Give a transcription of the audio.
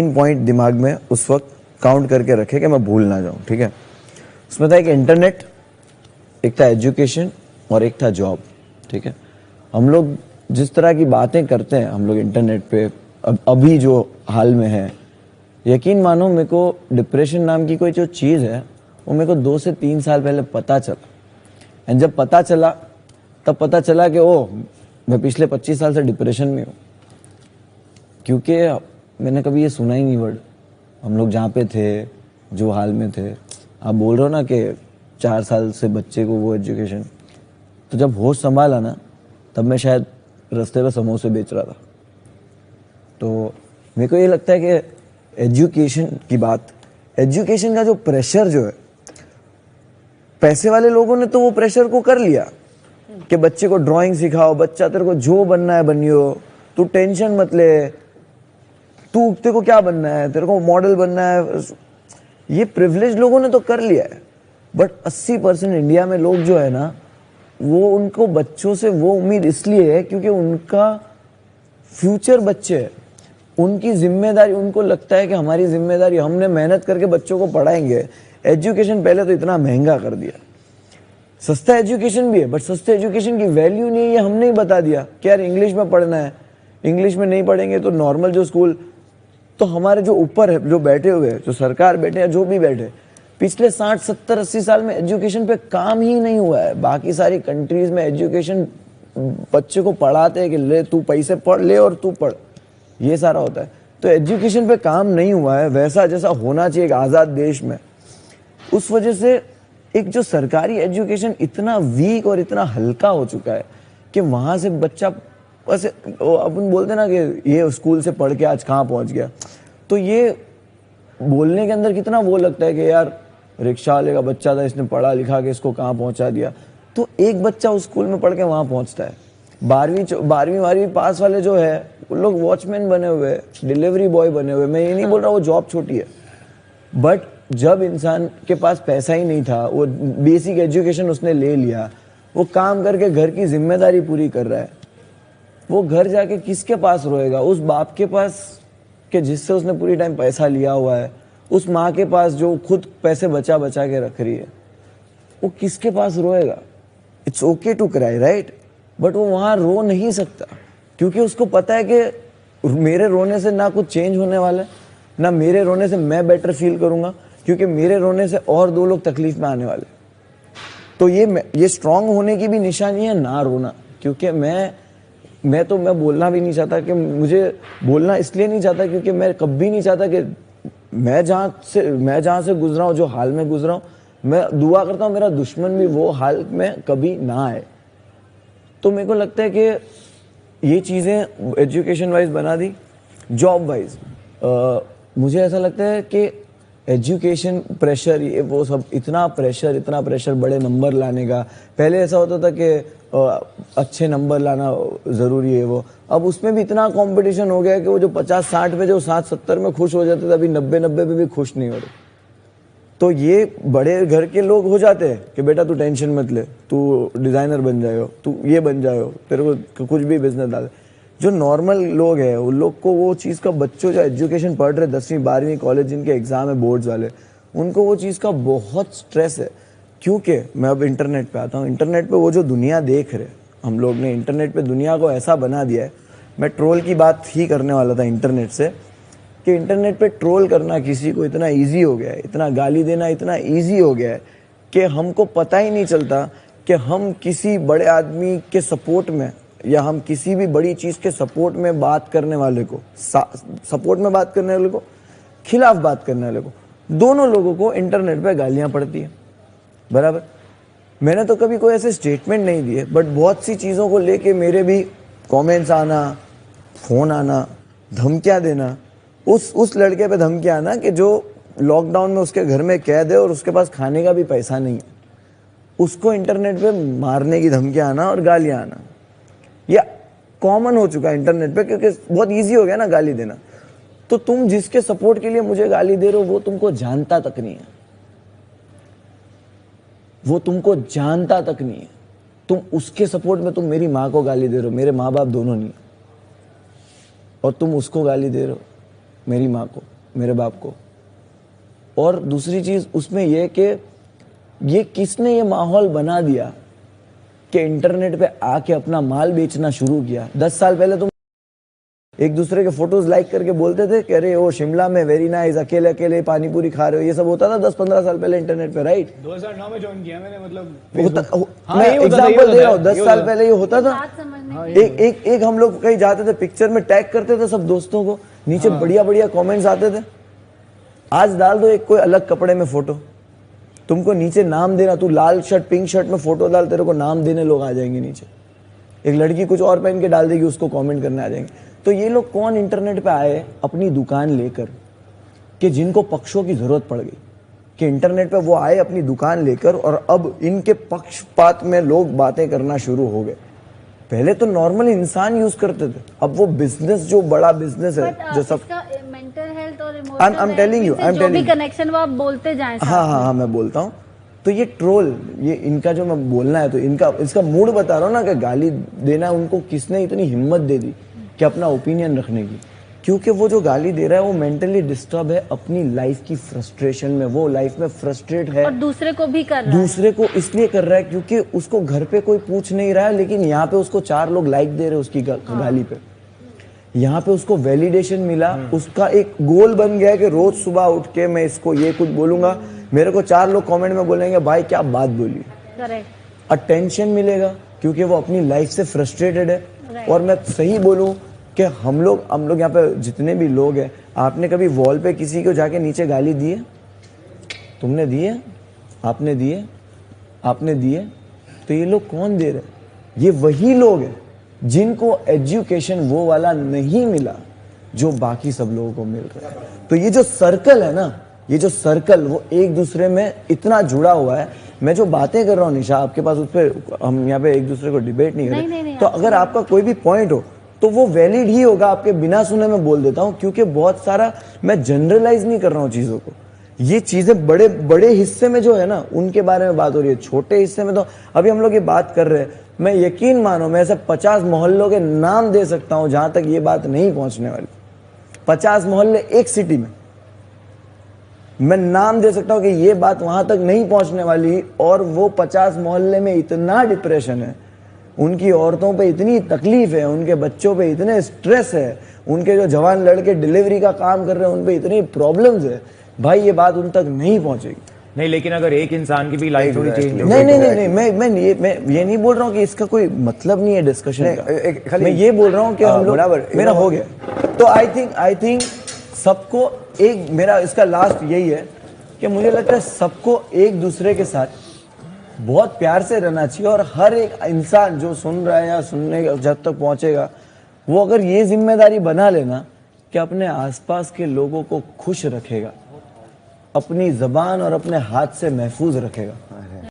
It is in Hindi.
3 पॉइंट दिमाग में उस वक्त काउंट करके रखे कि मैं भूल ना जाऊं, ठीक है। उसमें था एक इंटरनेट, एक था एजुकेशन और एक था जॉब, ठीक है। हम लोग जिस तरह की बातें करते हैं हम लोग इंटरनेट पे अभी जो हाल में है, यकीन मानो मेरे को डिप्रेशन नाम की कोई जो चीज़ है वो मेरे को 2 से 3 साल पहले पता चला। एंड जब पता चला तब पता चला कि ओ मैं पिछले 25 साल से डिप्रेशन में हूँ, क्योंकि मैंने कभी ये सुना ही नहीं वर्ड। हम लोग जहाँ पे थे, जो हाल में थे, आप बोल रहे हो ना कि 4 साल से बच्चे को वो एजुकेशन, तो जब होश संभाला ना तब मैं शायद रास्ते पे समोसे बेच रहा था। तो मेरे को ये लगता है कि एजुकेशन की बात, एजुकेशन का जो प्रेशर जो है, पैसे वाले लोगों ने तो वो प्रेशर को कर लिया कि बच्चे को ड्राइंग सिखाओ, बच्चा तेरे को जो बनना है बनियो, तू टेंशन मत ले, तू तेरे को क्या बनना है, तेरे को मॉडल बनना है। ये प्रिविलेज लोगों ने तो कर लिया है, बट 80% इंडिया में लोग जो है ना, वो उनको बच्चों से वो उम्मीद इसलिए है क्योंकि उनका फ्यूचर बच्चे है, उनकी जिम्मेदारी, उनको लगता है कि हमारी जिम्मेदारी, हमने मेहनत करके बच्चों को पढ़ाएंगे। एजुकेशन पहले तो इतना महंगा कर दिया, सस्ता एजुकेशन भी है बट सस्ते एजुकेशन की वैल्यू नहीं है, ये हमने ही बता दिया कि यार इंग्लिश में पढ़ना है, इंग्लिश में नहीं पढ़ेंगे तो नॉर्मल जो स्कूल, तो हमारे जो ऊपर है, जो बैठे हुए हैं, जो सरकार बैठे हैं, जो भी बैठे, पिछले 60, 70, 80 साल में एजुकेशन पे काम ही नहीं हुआ है। बाकी सारी कंट्रीज में एजुकेशन बच्चे को पढ़ाते हैं कि ले तू पैसे पढ़ ले और तू पढ़, ये सारा होता है। तो एजुकेशन पे काम नहीं हुआ है वैसा जैसा होना चाहिए एक आज़ाद देश में। उस वजह से एक जो सरकारी एजुकेशन इतना वीक और इतना हल्का हो चुका है कि वहाँ से बच्चा बस, अपन बोलते ना कि ये स्कूल से पढ़ के आज कहाँ पहुँच गया, तो ये बोलने के अंदर कितना वो लगता है कि यार रिक्शा वाले का बच्चा था, इसने पढ़ा लिखा के इसको कहाँ पहुँचा दिया। तो एक बच्चा उस स्कूल में पढ़ के वहाँ पहुँचता है। 12वीं पास वाले जो है वो लोग वॉचमैन बने हुए, डिलीवरी बॉय बने हुए। मैं ये नहीं बोल रहा वो जॉब छोटी है, बट जब इंसान के पास पैसा ही नहीं था, वो बेसिक एजुकेशन उसने ले लिया, वो काम करके घर की जिम्मेदारी पूरी कर रहा है, वो घर जाके किसके पास रोएगा? उस बाप के पास कि जिससे उसने पूरी टाइम पैसा लिया हुआ है, उस माँ के पास जो खुद पैसे बचा बचा के रख रही है, वो किसके पास रोएगा? It's okay to cry, right, but वो वहाँ रो नहीं सकता क्योंकि उसको पता है कि मेरे रोने से ना कुछ चेंज होने वाला है, ना मेरे रोने से मैं बेटर फील करूँगा, क्योंकि मेरे रोने से और 2 लोग तकलीफ में आने वाले। तो ये स्ट्रांग होने की भी निशानी है ना रोना, क्योंकि मैं बोलना भी नहीं चाहता, कि मुझे बोलना इसलिए नहीं चाहता क्योंकि मैं कभी नहीं चाहता कि मैं जहाँ से गुजरा हूँ, जो हाल में गुजरा हूँ, मैं दुआ करता हूँ मेरा दुश्मन भी वो हाल में कभी ना आए। तो मेरे को लगता है कि ये चीज़ें एजुकेशन वाइज बना दी। जॉब वाइज मुझे ऐसा लगता है कि एजुकेशन प्रेशर, ये वो सब, इतना प्रेशर बड़े नंबर लाने का। पहले ऐसा होता था कि अच्छे नंबर लाना ज़रूरी है वो, अब उसमें भी इतना कंपटीशन हो गया है कि वो जो 50-60 पे, जो 60-70 में खुश हो जाते थे, अभी 90-90 पे भी खुश नहीं हो रहे। तो ये बड़े घर के लोग हो जाते हैं कि बेटा तू टेंशन मत ले, तू डिज़ाइनर बन जाए, तू ये बन जाए, तेरे को कुछ भी बिजनेस डाले। जो नॉर्मल लोग हैं उन लोग को वो चीज़ का, बच्चों जो एजुकेशन पढ़ रहे 10वीं 12वीं कॉलेज जिनके एग्ज़ाम है बोर्ड्स वाले, उनको वो चीज़ का बहुत स्ट्रेस है। क्योंकि मैं अब इंटरनेट पे आता हूँ, इंटरनेट पे वो जो दुनिया देख रहे, हम लोग ने इंटरनेट पे दुनिया को ऐसा बना दिया है। मैं ट्रोल की बात ही करने वाला था इंटरनेट से, कि इंटरनेट पे ट्रोल करना किसी को इतना ईजी हो गया है, इतना गाली देना इतना ईजी हो गया है कि हमको पता ही नहीं चलता कि हम किसी बड़े आदमी के सपोर्ट में या हम किसी भी बड़ी चीज़ के सपोर्ट में बात करने वाले को, सपोर्ट में बात करने वाले को, खिलाफ बात करने वाले को, दोनों लोगों को इंटरनेट पे गालियाँ पड़ती हैं, बराबर। मैंने तो कभी कोई ऐसे स्टेटमेंट नहीं दिए, बट बहुत सी चीज़ों को लेके मेरे भी कमेंट्स आना, फ़ोन आना, धमकियाँ देना। उस लड़के पे धमकियाँ आना कि जो लॉकडाउन में उसके घर में कैद है और उसके पास खाने का भी पैसा नहीं है, उसको इंटरनेट पे मारने की धमकियाँ आना और गालियाँ आना, ये कॉमन हो चुका है इंटरनेट पे, क्योंकि बहुत ईजी हो गया ना गाली देना। तो तुम जिसके सपोर्ट के लिए मुझे गाली दे रहे हो वो तुमको जानता तक नहीं है, वो तुमको जानता तक नहीं है। तुम उसके सपोर्ट में, तुम मेरी माँ को गाली दे रहे हो, मेरे माँ बाप दोनों नहीं, और तुम उसको गाली दे रहे हो। मेरी माँ को, मेरे बाप को। और दूसरी चीज उसमें यह कि ये किसने ये माहौल बना दिया कि इंटरनेट पे आके अपना माल बेचना शुरू किया। 10 साल पहले तुम एक दूसरे के फोटोज लाइक करके बोलते थे कि अरे वो शिमला में वेरी नाइस, अकेले अकेले पानी पूरी खा रहे हो, ये सब होता था 10-15 साल पहले इंटरनेट पे, राइट? 2009 में ज्वाइन किया मैंने, मतलब मैं एग्जांपल दे रहा हूँ, 10 साल पहले ये होता था। एक हम लोग कहीं जाते थे, पिक्चर में टैग करते थे सब दोस्तों को, नीचे बढ़िया बढ़िया कमेंट्स आते थे। आज डाल दो एक कोई अलग कपड़े में फोटो, तुमको नीचे नाम देना, तू लाल शर्ट पिंक शर्ट में फोटो डाल, तेरे को नाम देने लोग आ जाएंगे नीचे। एक लड़की कुछ और पहन के डाल देगी, उसको कमेंट करने आ जाएंगे। तो ये लोग कौन इंटरनेट पे आए अपनी दुकान लेकर, कि जिनको पक्षों की जरूरत पड़ गई, कि इंटरनेट पे वो आए अपनी दुकान लेकर, और अब इनके पक्षपात में लोग बातें करना शुरू हो गए। पहले तो नॉर्मल इंसान यूज करते थे, अब वो बिजनेस जो बड़ा बिजनेस है जो सब मेंटल हेल्थ और I'm telling you, I'm telling you. Connection वो आप बोलते जाएं। हाँ मैं बोलता हूँ। तो ये ट्रोल, ये इनका जो मैं बोलना है, तो इनका इसका मूड बता रहा हूँ ना, कि गाली देना उनको किसने इतनी हिम्मत दे दी कि अपना ओपिनियन रखने की। क्योंकि वो जो गाली दे रहा है वो मेंटली डिस्टर्ब है, अपनी लाइफ की फ्रस्ट्रेशन में, वो लाइफ में फ्रस्ट्रेट है, और दूसरे को भी कर रहा है। दूसरे को इसलिए कर रहा है क्योंकि उसको घर पे कोई पूछ नहीं रहा है, लेकिन यहाँ पे उसको 4 लोग लाइक दे रहे हैं उसकी गाली पे। यहाँ पे उसको वैलिडेशन मिला, उसका एक गोल बन गया कि रोज सुबह उठ के मैं इसको ये कुछ बोलूंगा, मेरे को 4 लोग कमेंट में बोलेंगे भाई क्या बात बोली। करेक्ट। अटेंशन मिलेगा क्योंकि वो अपनी लाइफ से फ्रस्ट्रेटेड है। और मैं सही बोलूं कि हम लोग यहाँ पे जितने भी लोग हैं, आपने कभी वॉल पे किसी को जाके नीचे गाली दी है? तुमने दी है? आपने दिए? आपने दिए? तो ये लोग कौन दे रहे? ये वही लोग हैं जिनको एजुकेशन वो वाला नहीं मिला जो बाकी सब लोगों को मिल रहा है। तो ये जो सर्कल है ना, ये जो सर्कल वो एक दूसरे में इतना जुड़ा हुआ है। मैं जो बातें कर रहा हूँ निशा, आपके पास उस पर हम यहाँ पे एक दूसरे को डिबेट नहीं कर रहे। तो अगर आपका कोई भी पॉइंट हो तो वो वैलिड ही होगा, आपके बिना सुने मैं बोल देता हूँ, क्योंकि बहुत सारा मैं जनरलाइज नहीं कर रहा हूँ चीजों को। ये चीजें बड़े बड़े हिस्से में जो है ना उनके बारे में बात हो रही है, छोटे हिस्से में तो अभी हम लोग ये बात कर रहे हैं। मैं यकीन मानो मैं ऐसे 50 मोहल्लों के नाम दे सकता हूं जहां तक ये बात नहीं पहुंचने वाली। 50 मोहल्ले एक सिटी में, मैं नाम दे सकता हूं कि ये बात वहां तक नहीं पहुंचने वाली। और वो 50 मोहल्ले में इतना डिप्रेशन है, उनकी औरतों पे इतनी तकलीफ है, उनके बच्चों पे इतने स्ट्रेस है, उनके जो जवान लड़के डिलीवरी का काम कर रहे हैं उन पे इतनी प्रॉब्लम्स है, भाई ये बात उन तक नहीं पहुंचेगी। नहीं, लेकिन अगर एक इंसान की भी लाइफ थोड़ी चेंज हो, नहीं, मैं ये नहीं बोल रहा हूँ कि इसका कोई मतलब नहीं है डिस्कशन का। मैं ये बोल रहा हूँ कि हम लोग मेरा हो गया। तो आई थिंक सबको एक, मेरा इसका लास्ट यही है कि मुझे लगता है सबको एक दूसरे के साथ बहुत प्यार से रहना चाहिए। और हर एक इंसान जो सुन रहा है या सुनने जब तक पहुंचेगा, वो अगर ये जिम्मेदारी बना लेना कि अपने आसपास के लोगों को खुश रखेगा, अपनी जबान और अपने हाथ से महफूज रखेगा,